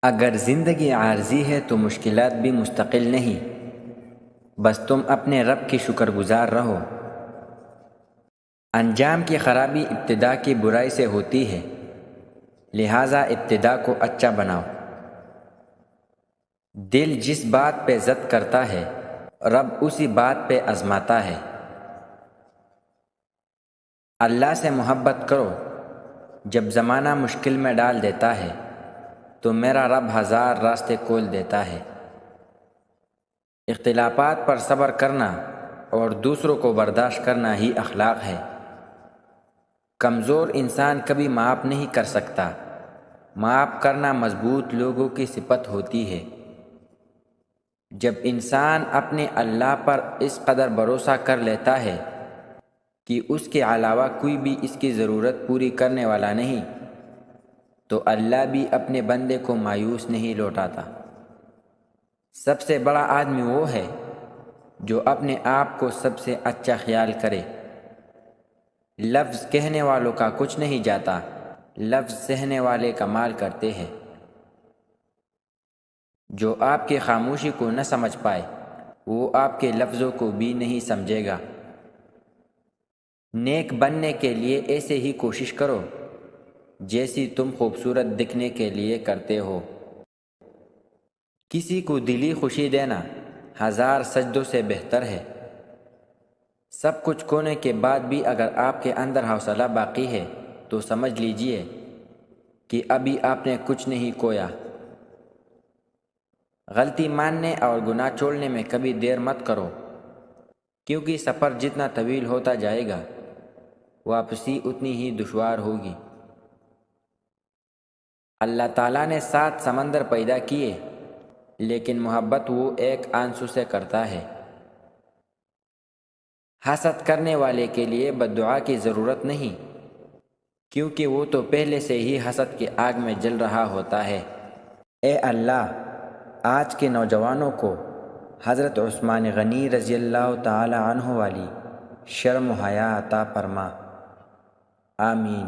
اگر زندگی عارضی ہے تو مشکلات بھی مستقل نہیں، بس تم اپنے رب کی شکر گزار رہو۔ انجام کی خرابی ابتدا کی برائی سے ہوتی ہے، لہٰذا ابتدا کو اچھا بناؤ۔ دل جس بات پہ ضد کرتا ہے، رب اسی بات پہ آزماتا ہے۔ اللہ سے محبت کرو، جب زمانہ مشکل میں ڈال دیتا ہے تو میرا رب ہزار راستے کھول دیتا ہے۔ اختلافات پر صبر کرنا اور دوسروں کو برداشت کرنا ہی اخلاق ہے۔ کمزور انسان کبھی معاف نہیں کر سکتا، معاف کرنا مضبوط لوگوں کی صفت ہوتی ہے۔ جب انسان اپنے اللہ پر اس قدر بھروسہ کر لیتا ہے کہ اس کے علاوہ کوئی بھی اس کی ضرورت پوری کرنے والا نہیں، تو اللہ بھی اپنے بندے کو مایوس نہیں لوٹاتا۔ سب سے بڑا آدمی وہ ہے جو اپنے آپ کو سب سے اچھا خیال کرے۔ لفظ کہنے والوں کا کچھ نہیں جاتا، لفظ سہنے والے کمال کرتے ہیں۔ جو آپ کی خاموشی کو نہ سمجھ پائے، وہ آپ کے لفظوں کو بھی نہیں سمجھے گا۔ نیک بننے کے لیے ایسے ہی کوشش کرو جیسی تم خوبصورت دکھنے کے لیے کرتے ہو۔ کسی کو دلی خوشی دینا ہزار سجدوں سے بہتر ہے۔ سب کچھ کھونے کے بعد بھی اگر آپ کے اندر حوصلہ باقی ہے تو سمجھ لیجئے کہ ابھی آپ نے کچھ نہیں کھویا۔ غلطی ماننے اور گناہ چھوڑنے میں کبھی دیر مت کرو، کیونکہ سفر جتنا طویل ہوتا جائے گا، واپسی اتنی ہی دشوار ہوگی۔ اللہ تعالیٰ نے 7 سمندر پیدا کیے، لیکن محبت وہ ایک آنسو سے کرتا ہے۔ حسد کرنے والے کے لیے بد دعا کی ضرورت نہیں، کیونکہ وہ تو پہلے سے ہی حسد کی آگ میں جل رہا ہوتا ہے۔ اے اللہ، آج کے نوجوانوں کو حضرت عثمان غنی رضی اللہ تعالی عنہ والی شرم و حیا عطا فرما۔ آمین۔